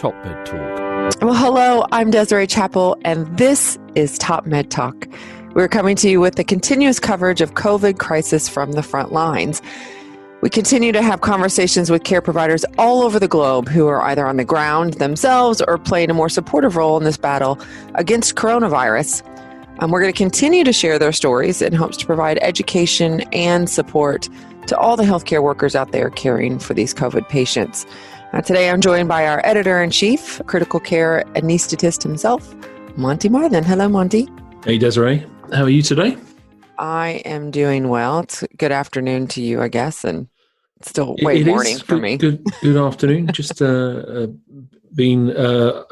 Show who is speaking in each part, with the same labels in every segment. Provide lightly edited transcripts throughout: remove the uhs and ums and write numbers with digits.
Speaker 1: Top Med Talk.
Speaker 2: Well, hello, I'm Desiree Chappell, and this is Top Med Talk. We're coming to you with the continuous coverage of COVID crisis from the front lines. We continue to have conversations with care providers all over the globe who are either on the ground themselves or playing a more supportive role in this battle against coronavirus. We're going to continue to share their stories in hopes to provide education and support to all the healthcare workers out there caring for these COVID patients. Today I'm joined by our editor-in-chief, critical care anesthetist himself, Monty Marthan. Hello, Monty.
Speaker 3: Hey, Desiree. How are you today?
Speaker 2: I am doing well. It's good afternoon to you, I guess, and it's still morning for me.
Speaker 3: Good afternoon. Just been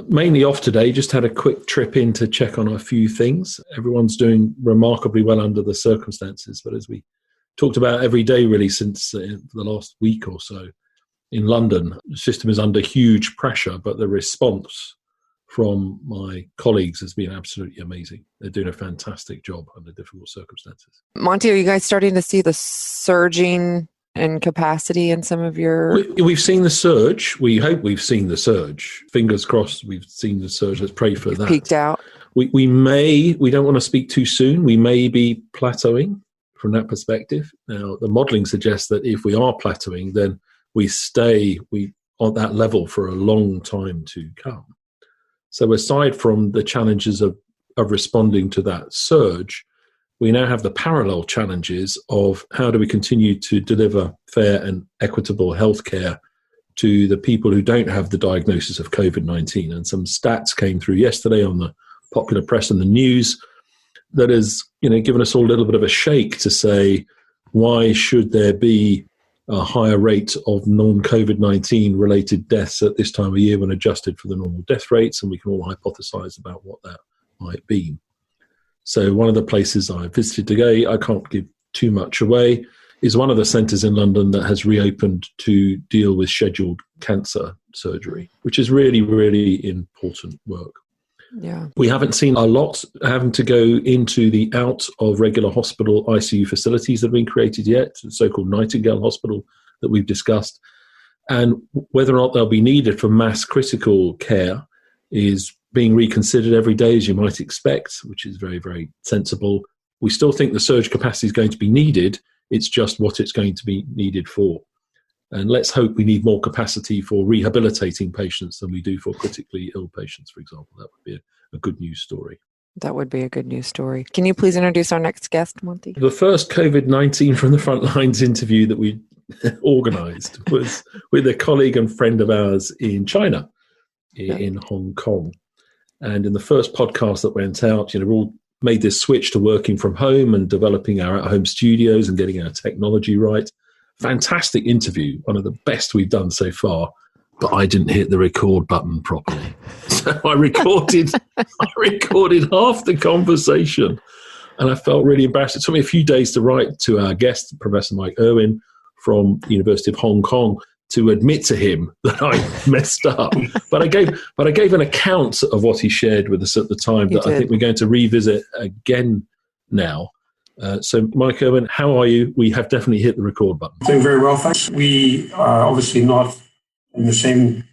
Speaker 3: mainly off today. Just had a quick trip in to check on a few things. Everyone's doing remarkably well under the circumstances, but as we talked about every day really since the last week or so in London, the system is under huge pressure, but the response from my colleagues has been absolutely amazing. They're doing a fantastic job under difficult circumstances.
Speaker 2: Monty, are you guys starting to see the surging in capacity in some of your...
Speaker 3: We've seen the surge. We hope we've seen the surge. Fingers crossed we've seen the surge. Let's pray for that.
Speaker 2: Peaked out.
Speaker 3: We don't want to speak too soon. We may be plateauing from that perspective. Now, the modelling suggests that if we are plateauing, then we stay on that level for a long time to come. So aside from the challenges of responding to that surge, we now have the parallel challenges of how do we continue to deliver fair and equitable healthcare to the people who don't have the diagnosis of COVID-19. And some stats came through yesterday on the popular press and the news that has, given us all a little bit of a shake to say, why should there be a higher rate of non-COVID-19 related deaths at this time of year when adjusted for the normal death rates? And we can all hypothesize about what that might be. So one of the places I visited today, I can't give too much away, is one of the centres in London that has reopened to deal with scheduled cancer surgery, which is really, really important work.
Speaker 2: Yeah.
Speaker 3: We haven't seen a lot having to go into the out of regular hospital ICU facilities that have been created yet, the so-called Nightingale Hospital that we've discussed. And whether or not they'll be needed for mass critical care is being reconsidered every day, as you might expect, which is very, very sensible. We still think the surge capacity is going to be needed. It's just what it's going to be needed for. And let's hope we need more capacity for rehabilitating patients than we do for critically ill patients, for example. That would be a good news story.
Speaker 2: That would be a good news story. Can you please introduce our next guest, Monty?
Speaker 3: The first COVID-19 from the front lines interview that we organised was with a colleague and friend of ours in China, in Hong Kong. And in the first podcast that went out, we all made this switch to working from home and developing our at-home studios and getting our technology right. Fantastic interview, one of the best we've done so far, but I didn't hit the record button properly. So I recorded half the conversation and I felt really embarrassed. It took me a few days to write to our guest, Professor Mike Irwin from the University of Hong Kong, to admit to him that I messed up. But I gave an account of what he shared with us at the time that I think we're going to revisit again now. So, Mike Irwin, how are you? We have definitely hit the record button.
Speaker 4: Doing very well, thanks. We are obviously not in the same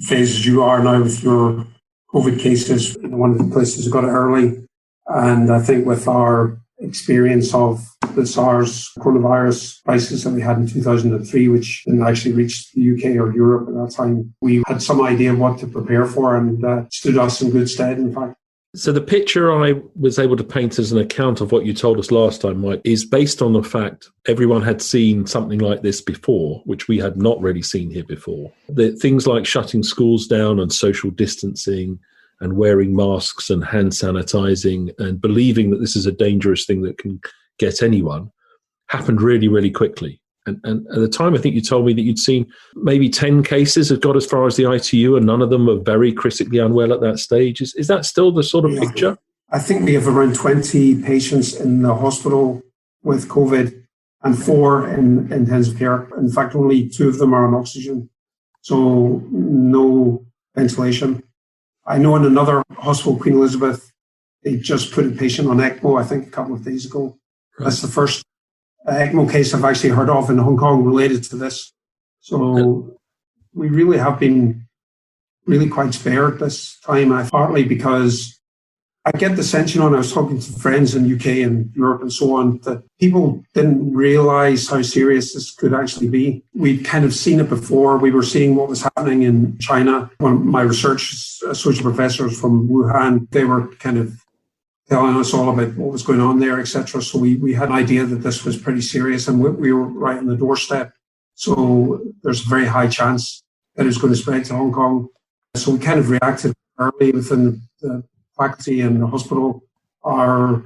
Speaker 4: phase as you are now with your COVID cases. One of the places got it early. And I think with our experience of the SARS coronavirus crisis that we had in 2003, which didn't actually reach the UK or Europe at that time, we had some idea of what to prepare for, and stood us in good stead, in fact.
Speaker 3: So the picture I was able to paint as an account of what you told us last time, Mike, is based on the fact everyone had seen something like this before, which we had not really seen here before. The things like shutting schools down and social distancing and wearing masks and hand sanitizing and believing that this is a dangerous thing that can get anyone happened really, really quickly. And at the time, I think you told me that you'd seen maybe 10 cases had got as far as the ITU and none of them were very critically unwell at that stage. Is that still the sort of picture?
Speaker 4: I think we have around 20 patients in the hospital with COVID and 4 in intensive care. In fact, only 2 of them are on oxygen, so no ventilation. I know in another hospital, Queen Elizabeth, they just put a patient on ECMO, I think, a couple of days ago. Right. That's the first ECMO case I've actually heard of in Hong Kong related to this. So we really have been really quite spared this time, partly because I get the sense, and I was talking to friends in UK and Europe and so on, that people didn't realize how serious this could actually be. We'd kind of seen it before. We were seeing what was happening in China. One of my research associate professors from Wuhan, they were kind of telling us all about what was going on there, etc. So we had an idea that this was pretty serious, and we were right on the doorstep. So there's a very high chance that it was going to spread to Hong Kong. So we kind of reacted early within the faculty and the hospital. Our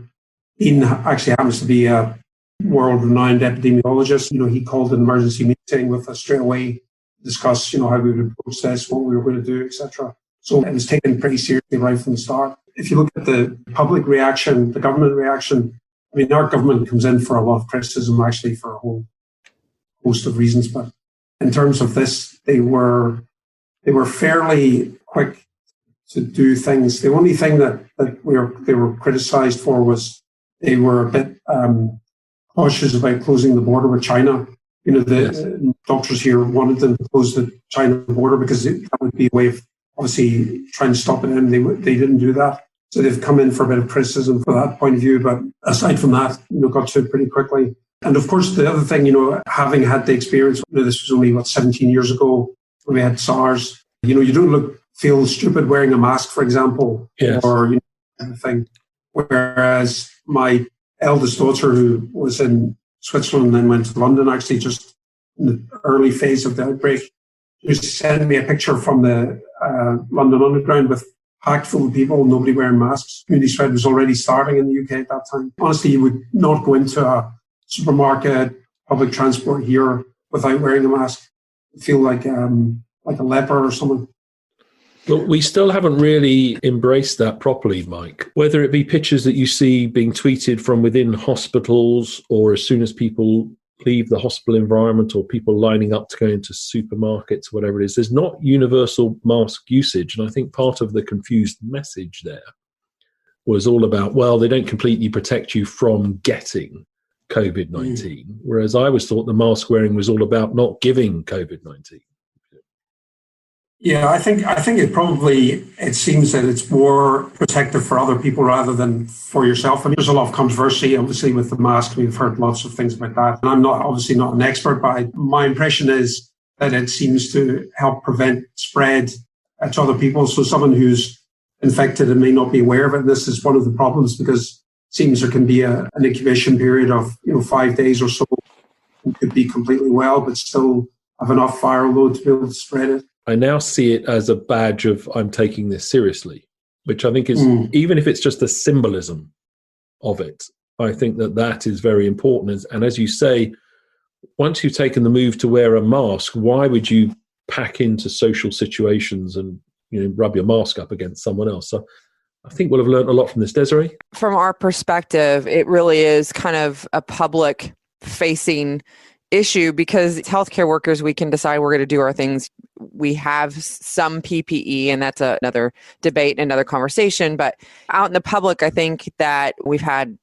Speaker 4: dean actually happens to be a world-renowned epidemiologist. He called an emergency meeting with us straight away, discuss, how we would approach this, what we were going to do, etc. So it was taken pretty seriously right from the start. If you look at the public reaction, the government reaction, our government comes in for a lot of criticism, actually, for a whole host of reasons. But in terms of this, they were fairly quick to do things. The only thing that they were criticised for was they were a bit cautious about closing the border with China. The doctors here wanted them to close the China border because that would be a way of obviously trying to stop it, and they didn't do that. So they've come in for a bit of criticism for that point of view. But aside from that, got to it pretty quickly. And of course, the other thing, having had the experience, this was only 17 years ago when we had SARS. You don't feel stupid wearing a mask, for example, or anything. Whereas my eldest daughter, who was in Switzerland and then went to London, actually just in the early phase of the outbreak, she sent me a picture from the London Underground with packed full of people, nobody wearing masks. Community spread was already starting in the UK at that time. Honestly, you would not go into a supermarket, public transport here without wearing a mask. You feel like a leper or something.
Speaker 3: But we still haven't really embraced that properly, Mike. Whether it be pictures that you see being tweeted from within hospitals, or as soon as people leave the hospital environment, or people lining up to go into supermarkets, whatever it is, there's not universal mask usage. And I think part of the confused message there was all about, well, they don't completely protect you from getting COVID-19. Whereas I always thought the mask wearing was all about not giving COVID-19.
Speaker 4: Yeah, I think it seems that it's more protective for other people rather than for yourself. There's a lot of controversy, obviously, with the mask. We've heard lots of things about that. And I'm obviously not an expert, but my impression is that it seems to help prevent spread to other people. So someone who's infected and may not be aware of it, this is one of the problems, because it seems there can be an incubation period of 5 days or so. It could be completely well, but still have enough viral load to be able to spread it.
Speaker 3: I now see it as a badge of I'm taking this seriously, which I think is, even if it's just the symbolism of it, I think that is very important. And as you say, once you've taken the move to wear a mask, why would you pack into social situations and rub your mask up against someone else? So I think we'll have learned a lot from this. Desiree?
Speaker 2: From our perspective, it really is kind of a public facing issue, because healthcare workers, we can decide we're going to do our things. We have some PPE, and that's another debate and another conversation. But out in the public, I think that we've had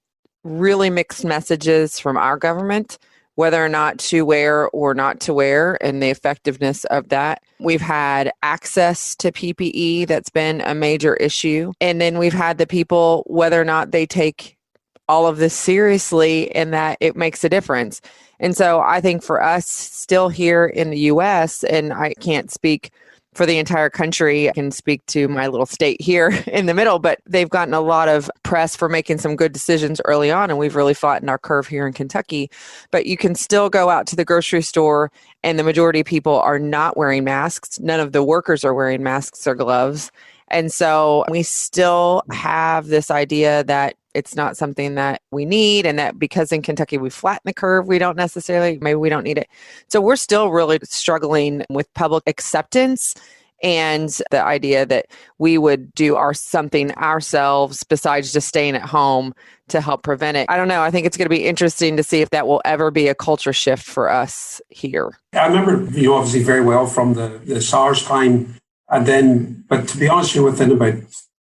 Speaker 2: really mixed messages from our government, whether or not to wear or not to wear, and the effectiveness of that. We've had access to PPE that's been a major issue. And then we've had the people, whether or not they take all of this seriously and that it makes a difference. And so I think for us still here in the US, and I can't speak for the entire country, I can speak to my little state here in the middle, but they've gotten a lot of press for making some good decisions early on, and we've really flattened our curve here in Kentucky. But you can still go out to the grocery store, and the majority of people are not wearing masks. None of the workers are wearing masks or gloves. And so we still have this idea that it's not something that we need, and that because in Kentucky we flatten the curve, maybe we don't need it. So we're still really struggling with public acceptance and the idea that we would do something ourselves besides just staying at home to help prevent it. I don't know. I think it's going to be interesting to see if that will ever be a culture shift for us here.
Speaker 4: I remember, obviously very well from the SARS time. And then, but to be honest, within about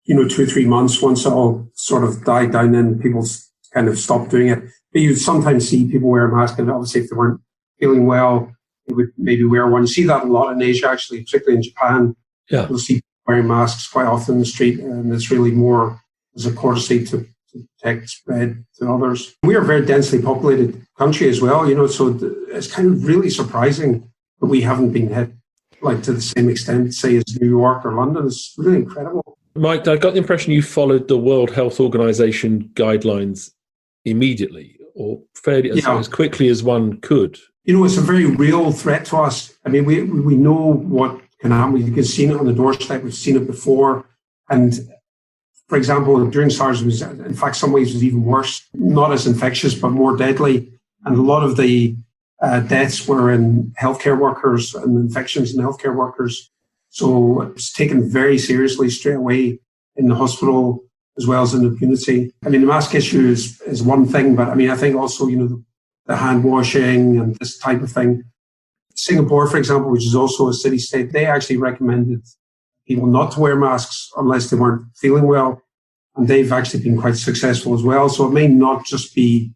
Speaker 4: 2 or 3 months, once it all sort of died down, then people kind of stopped doing it. But you'd sometimes see people wear a mask, and obviously if they weren't feeling well, they would maybe wear one. You see that a lot in Asia, actually, particularly in Japan.
Speaker 3: Yeah.
Speaker 4: You'll see people wearing masks quite often in the street, and it's really more as a courtesy to protect spread to others. We are a very densely populated country as well, so it's kind of really surprising that we haven't been hit like to the same extent, say, as New York or London. It's really incredible.
Speaker 3: Mike, I got the impression you followed the World Health Organization guidelines immediately, or fairly as quickly as one could.
Speaker 4: It's a very real threat to us. I mean, we know what can happen. We've seen it on the doorstep. We've seen it before. And for example, during SARS, it was, in fact, some ways it was even worse, not as infectious, but more deadly. And a lot of the deaths were in healthcare workers and infections in healthcare workers. So it was taken very seriously straight away in the hospital as well as in the community. I mean, the mask issue is one thing, but I mean, I think also, the hand washing and this type of thing. Singapore, for example, which is also a city-state, they actually recommended people not to wear masks unless they weren't feeling well. And they've actually been quite successful as well. So it may not just be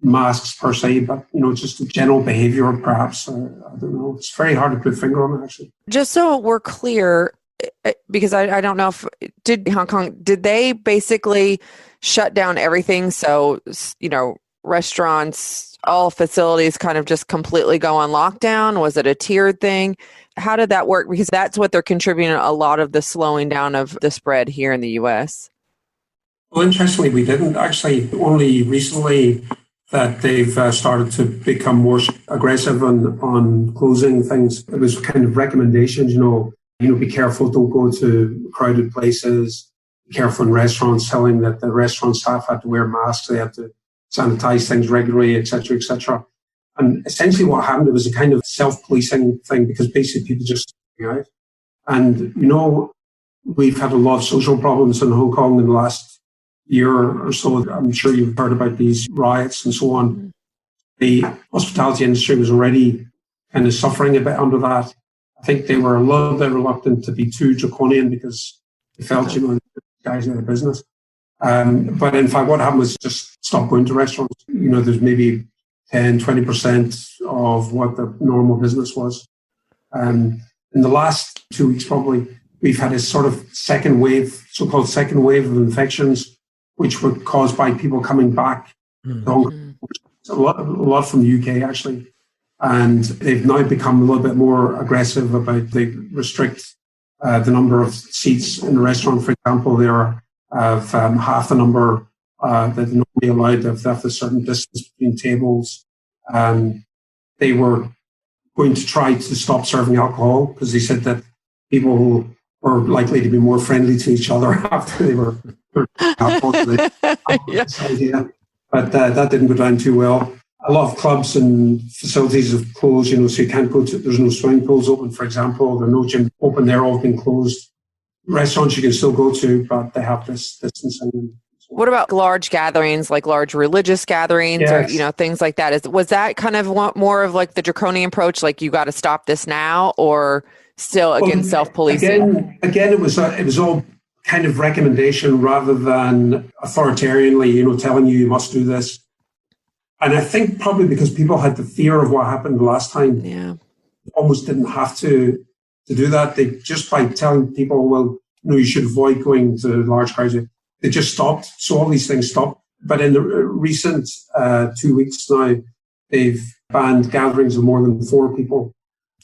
Speaker 4: masks per se, but, just a general behavior perhaps. I don't know. It's very hard to put a finger on it, actually.
Speaker 2: Just so we're clear, because I don't know did Hong Kong, did they basically shut down everything? So, restaurants, all facilities kind of just completely go on lockdown? Was it a tiered thing? How did that work? Because that's what they're contributing a lot of the slowing down of the spread here in the U.S.
Speaker 4: Well, interestingly, we didn't. Actually, only recently that they've started to become more aggressive on closing things. It was kind of recommendations, be careful, don't go to crowded places, be careful in restaurants, telling that the restaurant staff had to wear masks, they had to sanitize things regularly, et cetera, et cetera. And essentially what happened, it was a kind of self-policing thing because basically people just out. And, we've had a lot of social problems in Hong Kong in the last year or so. I'm sure you've heard about these riots and so on. The hospitality industry was already kind of suffering a bit under that. I think they were a little bit reluctant to be too draconian because they felt, the guys out of business. But in fact, what happened was just stop going to restaurants. There's maybe 10, 20% of what the normal business was. In the last 2 weeks, probably, we've had a sort of so-called second wave of infections, which were caused by people coming back. Mm-hmm. A lot from the UK, actually. And they've now become a little bit more aggressive about they restrict the number of seats in the restaurant. For example, they are of half the number that they normally allowed. They have a certain distance between tables. They were going to try to stop serving alcohol because they said that people were likely to be more friendly to each other after they were alcohol. Yeah. But that didn't go down too well. A lot of clubs and facilities have closed, so you can't go to, there's no swimming pools open, for example. There are no gyms open, they're all been closed. Restaurants you can still go to, but they have this distancing.
Speaker 2: What about large gatherings, like large religious gatherings, yes, or, things like that? Was that kind of more of like the draconian approach, like you got to stop this now, or still again self-policing?
Speaker 4: Again, it was all kind of recommendation rather than authoritarianly, telling you must do this. And I think probably because people had the fear of what happened last time, almost didn't have to do that. They just by telling people, well, you should avoid going to large crowds, they just stopped. So all these things stopped. But in the recent 2 weeks now, they've banned gatherings of more than 4 people,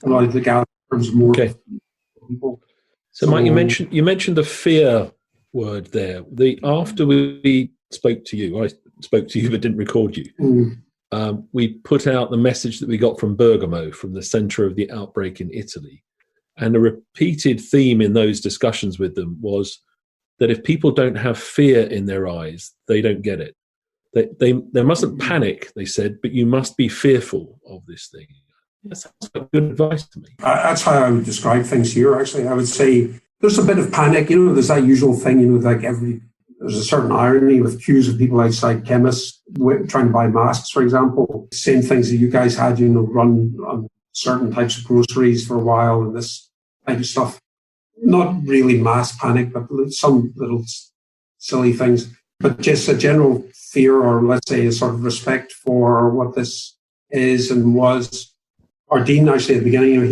Speaker 4: allowed the gatherings of more people.
Speaker 3: So Mike, you mentioned the fear word there. After we spoke to you, I spoke to you but didn't record you. We put out the message that we got from Bergamo, from the centre of the outbreak in Italy. And a repeated theme in those discussions with them was that if people don't have fear in their eyes, they don't get it. They mustn't panic, they said, but you must be fearful of this thing. That sounds like good advice to me.
Speaker 4: That's how I would describe things here, actually. I would say there's a bit of panic. There's that usual thing, like there's a certain irony with queues of people outside chemists trying to buy masks, for example. Same things that you guys had, run on certain types of groceries for a while and this type of stuff. Not really mass panic, but some little silly things. But just a general fear, or let's say a sort of respect for what this is and was. Our dean actually at the beginning,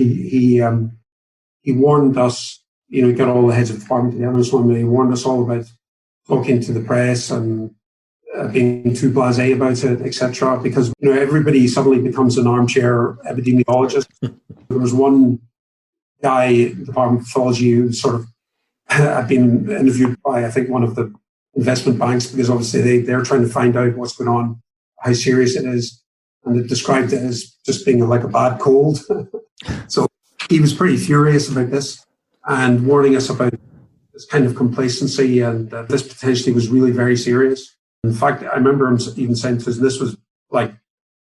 Speaker 4: he warned us got all the heads of the department together. So when they warned us all about talking to the press and being too blasé about it, etc., because everybody suddenly becomes an armchair epidemiologist. There was one guy in the Department of Pathology who sort of had been interviewed by, I think, one of the investment banks, because obviously they're trying to find out what's going on, how serious it is, and it described it as just being like a bad cold. So he was pretty furious about this and warning us about this kind of complacency, and that this potentially was really very serious. In fact, I remember him even saying to us, and this was like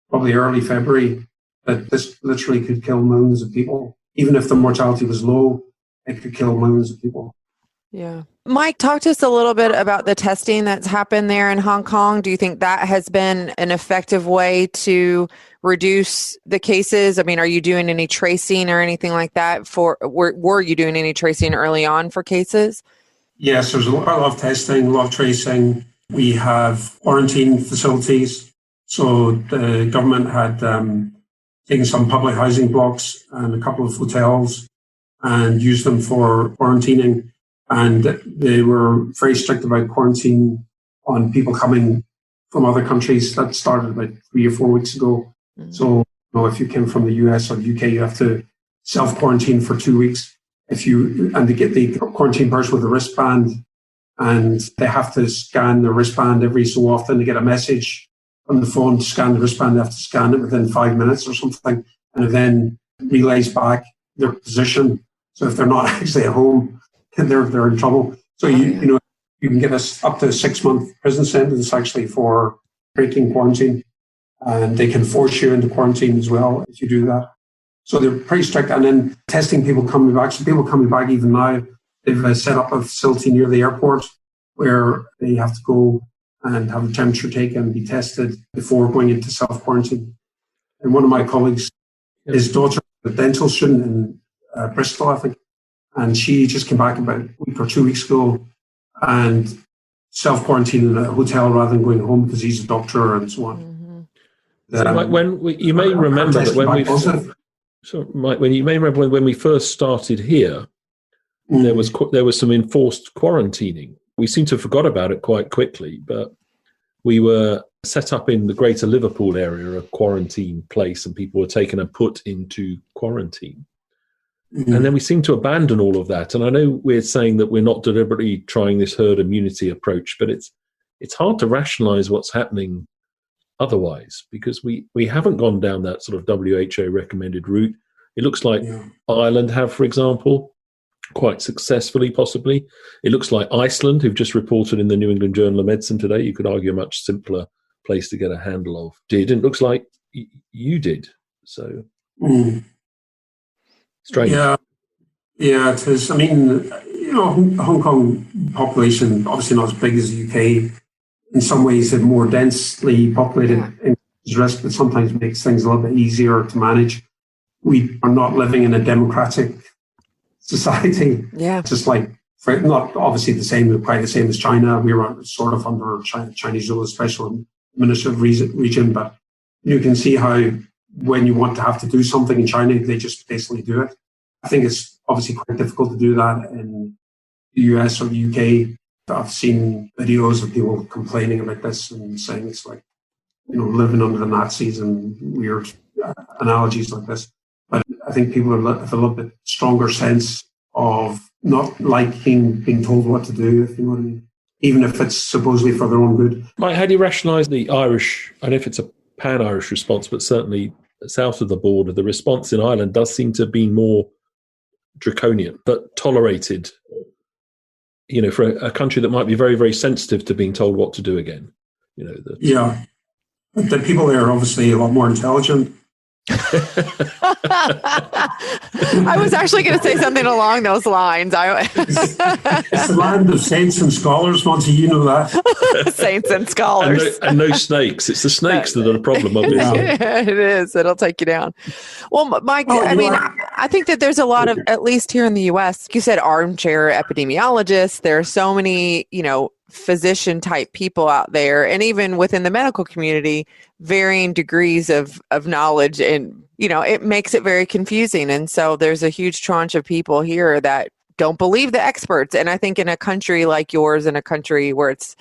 Speaker 4: probably early February, that this literally could kill millions of people. Even if the mortality was low, it could kill millions of people.
Speaker 2: Yeah. Mike, talk to us a little bit about the testing that's happened there in Hong Kong. Do you think that has been an effective way to reduce the cases? I mean, are you doing any tracing or anything like that were you doing any tracing early on for cases?
Speaker 4: Yes, there's a lot of testing, a lot of tracing. We have quarantine facilities. So the government had taken some public housing blocks and a couple of hotels and used them for quarantining. And they were very strict about quarantine on people coming from other countries. That started about 3 or 4 weeks ago. Mm-hmm. So if you came from the US or the UK, you have to self-quarantine for 2 weeks. And they get the quarantine person with a wristband, and they have to scan the wristband every so often. They get a message on the phone to scan the wristband. They have to scan it within 5 minutes or something, and it then relays back their position. So if they're not actually at home, they're in trouble. So you can get us up to a 6-month prison sentence actually for breaking quarantine, and they can force you into quarantine as well if you do that. So they're pretty strict. And then testing people coming back. So people coming back even now, they've set up a facility near the airport where they have to go and have a temperature taken and be tested before going into self-quarantine. And one of my colleagues, his daughter, a dental student in Bristol, I think, and she just came back about a week or 2 weeks ago and self-quarantined in a hotel rather than going home because he's a doctor and so on.
Speaker 3: Mm-hmm. You may remember that when we first started here, there was some enforced quarantining. We seem to have forgot about it quite quickly, but we were set up in the greater Liverpool area, a quarantine place, and people were taken and put into quarantine. Mm-hmm. And then we seem to abandon all of that. And I know we're saying that we're not deliberately trying this herd immunity approach, but it's hard to rationalize what's happening otherwise, because we haven't gone down that sort of WHO recommended route. It looks like Ireland have, for example, quite successfully, possibly. It looks like Iceland, who've just reported in the New England Journal of Medicine today, you could argue a much simpler place to get a handle of, did. And it looks like you did. So strange.
Speaker 4: Yeah, it is. I mean, Hong Kong population, obviously not as big as the UK. In some ways, they're more densely populated risk, but sometimes makes things a little bit easier to manage. We are not living in a democratic society. Yeah. Just like, not obviously quite the same as China. We were sort of under Chinese rule, a special administrative region, but you can see how when you want to have to do something in China, they just basically do it. I think it's obviously quite difficult to do that in the US or the UK. I've seen videos of people complaining about this and saying it's like, living under the Nazis and weird analogies like this. But I think people have a little bit stronger sense of not liking being told what to do, if you know what I mean, even if it's supposedly for their own good.
Speaker 3: Mike, how do you rationalise the Irish, I don't know if it's a pan-Irish response, but certainly south of the border, the response in Ireland does seem to be more draconian, but tolerated, for a country that might be very, very sensitive to being told what to do again.
Speaker 4: Yeah. The people there are obviously a lot more intelligent.
Speaker 2: I was actually going to say something along those lines.
Speaker 4: It's the land of saints and scholars, Monty, you know that.
Speaker 2: Saints and scholars.
Speaker 3: And no snakes. It's the snakes that are the problem, obviously.
Speaker 2: It is. It'll take you down. Well, Mike, I think that there's a lot of, at least here in the U.S., you said armchair epidemiologists. There are so many, physician type people out there, and even within the medical community, varying degrees of knowledge, and it makes it very confusing. And so there's a huge tranche of people here that don't believe the experts. And I think in a country like yours, in a country where it's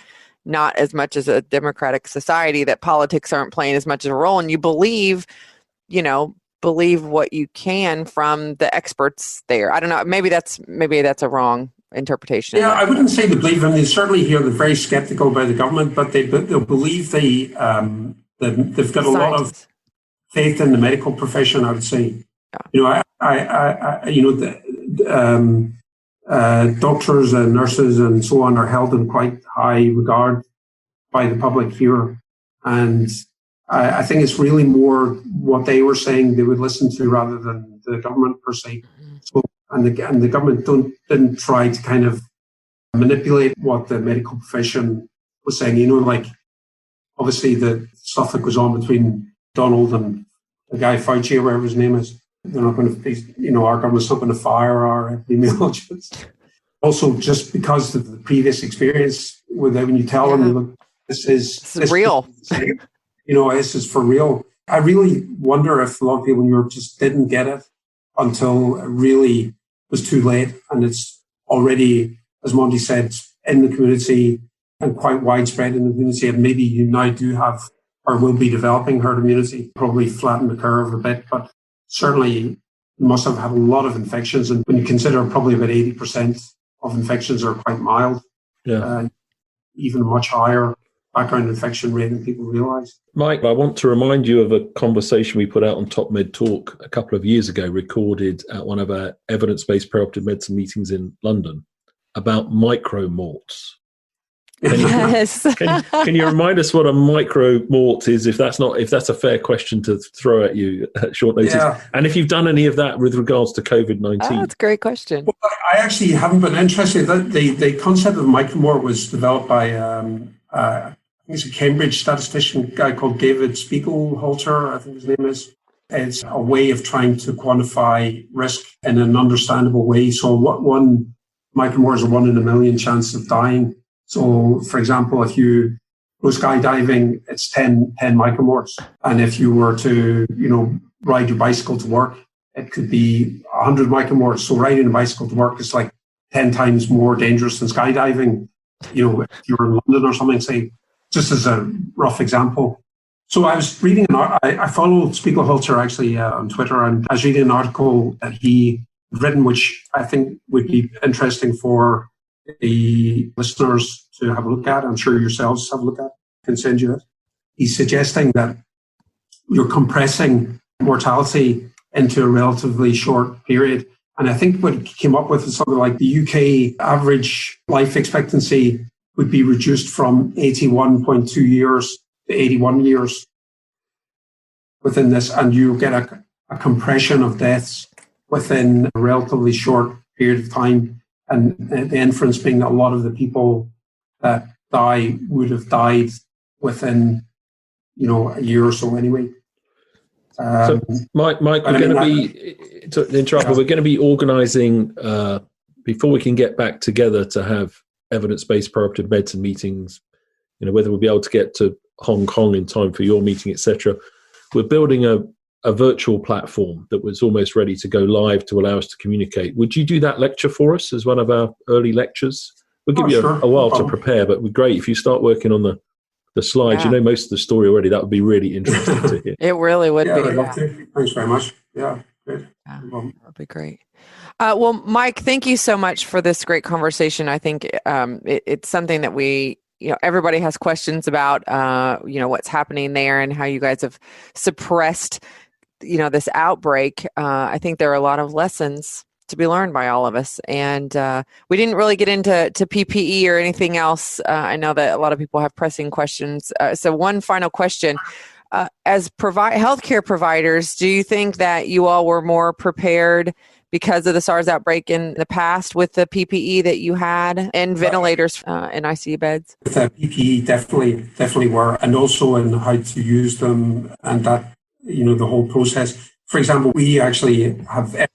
Speaker 2: not as much as a democratic society, that politics aren't playing as much of a role, and you believe what you can from the experts there. I don't know. Maybe that's a wrong interpretation.
Speaker 4: Yeah, I wouldn't say they believe them. They certainly hear they're very skeptical by the government, but they'll believe they've got a lot of faith in the medical profession, I would say. Yeah. Doctors and nurses and so on are held in quite high regard by the public here. And I think it's really more what they were saying they would listen to rather than the government per se. So, and the government didn't try to kind of manipulate what the medical profession was saying. Like obviously the stuff that goes on between Donald and the guy Fauci or whatever his name is, they're not going to, our government's not going to fire our epidemiologists. Also, just because of the previous experience with them, when you tell them, look, this is
Speaker 2: real.
Speaker 4: This is for real. I really wonder if a lot of people in Europe just didn't get it until it really was too late. And it's already, as Monty said, in the community and quite widespread in the community. And maybe you now do have or will be developing herd immunity, probably flatten the curve a bit. But certainly you must have had a lot of infections. And when you consider probably about 80% of infections are quite mild, even a much higher background infection rate than people realise.
Speaker 3: Mike, I want to remind you of a conversation we put out on Top Med Talk a couple of years ago, recorded at one of our evidence-based preoperative medicine meetings in London, about micromorts. Can you remind us what a micromort is, if that's a fair question to throw at you at short notice? Yeah. And if you've done any of that with regards to COVID-19?
Speaker 2: Oh, that's a great question.
Speaker 4: Well, I actually haven't been interested. The concept of micromort was developed by I think it's a Cambridge statistician guy called David Spiegelhalter, I think his name is. It's a way of trying to quantify risk in an understandable way. So one micromort is a 1 in a million chance of dying. So, for example, if you go skydiving, it's 10 micromorts. And if you were to, ride your bicycle to work, it could be 100 micromorts. So riding a bicycle to work is like 10 times more dangerous than skydiving. If you're in London or something, say, just as a rough example. So I was reading, I follow Spiegelhalter actually on Twitter, and I was reading an article that he had written, which I think would be interesting for the listeners to have a look at. I'm sure yourselves have a look at. I can send you it. He's suggesting that you're compressing mortality into a relatively short period. And I think what he came up with is something like the UK average life expectancy would be reduced from 81.2 years to 81 years within this. And you get a compression of deaths within a relatively short period of time. And the inference being that a lot of the people that die would have died within, a year or so anyway.
Speaker 3: So, Mike, we're going to be organising, before we can get back together to have evidence-based preoperative medicine meetings, whether we'll be able to get to Hong Kong in time for your meeting, etc. We're building a virtual platform that was almost ready to go live to allow us to communicate. Would you do that lecture for us as one of our early lectures? We'll give you a while to prepare, but it would be great if you start working on the slides. You know most of the story already. That would be really interesting to hear.
Speaker 2: It really would be.
Speaker 4: I'd love to. Thanks very much. Yeah, good.
Speaker 2: Yeah, that would be great. Well, Mike, thank you so much for this great conversation. I think it's something that we, everybody has questions about, what's happening there and how you guys have suppressed, this outbreak. I think there are a lot of lessons to be learned by all of us. And we didn't really get into PPE or anything else. I know that a lot of people have pressing questions. So one final question. As healthcare providers, do you think that you all were more prepared because of the SARS outbreak in the past with the PPE that you had and ventilators and ICU beds?
Speaker 4: With the PPE, definitely were, and also in how to use them and that, the whole process. For example, we actually have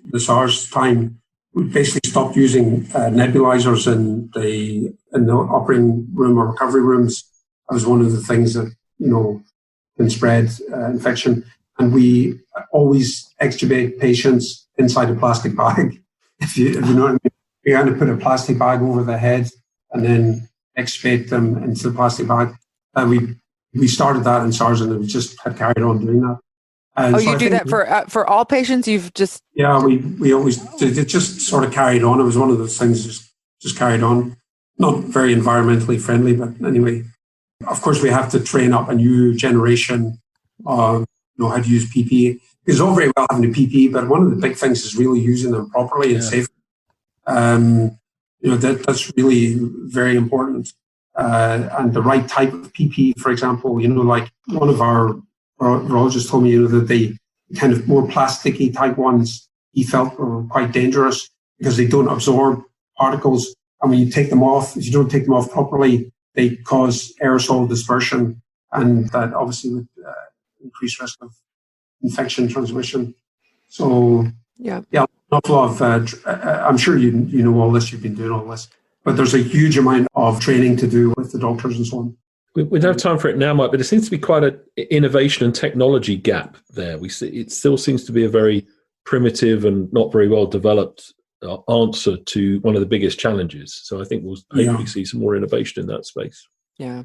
Speaker 4: the SARS time, we basically stopped using nebulizers in the operating room or recovery rooms. That was one of the things that, can spread infection. And we always extubate patients inside a plastic bag, if you know what I mean. We had to put a plastic bag over the head and then extubate them into the plastic bag. And we started that in SARS, and we just had carried on doing that. And
Speaker 2: you do that for all patients? You've just...
Speaker 4: Yeah, we always did. It just sort of carried on. It was one of those things just carried on. Not very environmentally friendly, but anyway. Of course, we have to train up a new generation how to use PPE. It's all very well having a PPE, but one of the big things is really using them properly and safely. That's really very important. And the right type of PPE, for example, like one of our urologists told me, that the kind of more plasticky type ones he felt were quite dangerous because they don't absorb particles. And when you take them off, if you don't take them off properly, they cause aerosol dispersion, and that obviously would increase risk of infection transmission. So, an awful lot of, I'm sure you know all this, you've been doing all this, but there's a huge amount of training to do with the doctors and so on.
Speaker 3: We don't have time for it now, Mike, but there seems to be quite an innovation and technology gap there. We see it still seems to be a very primitive and not very well developed answer to one of the biggest challenges. So I think we'll hopefully see some more innovation in that space.
Speaker 2: Yeah.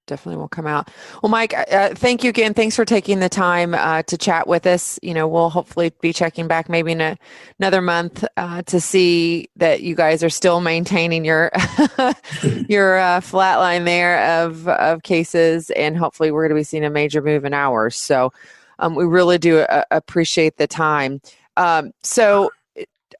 Speaker 2: Definitely will come out. Well, Mike, thank you again. Thanks for taking the time to chat with us. We'll hopefully be checking back maybe in another month to see that you guys are still maintaining your your flat line there of cases, and hopefully we're going to be seeing a major move in ours. So we really do appreciate the time. So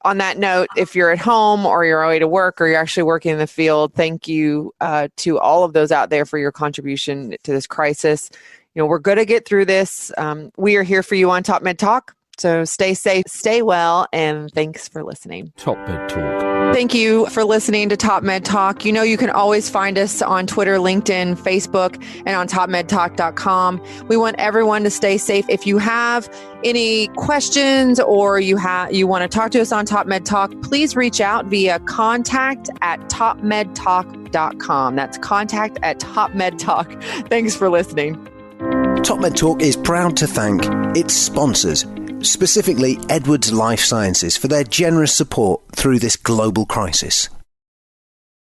Speaker 2: on that note, if you're at home or you're away to work or you're actually working in the field, thank you to all of those out there for your contribution to this crisis. We're going to get through this. We are here for you on Top Med Talk. So stay safe, stay well, and thanks for listening.
Speaker 1: Top Med Talk.
Speaker 2: Thank you for listening to Top Med Talk. You can always find us on Twitter, LinkedIn, Facebook, and on topmedtalk.com. We want everyone to stay safe. If you have any questions or you want to talk to us on Top Med Talk, please reach out via contact@topmedtalk.com. That's contact@topmedtalk. Thanks for listening.
Speaker 5: Top Med Talk is proud to thank its sponsors, specifically Edwards Life Sciences, for their generous support through this global crisis.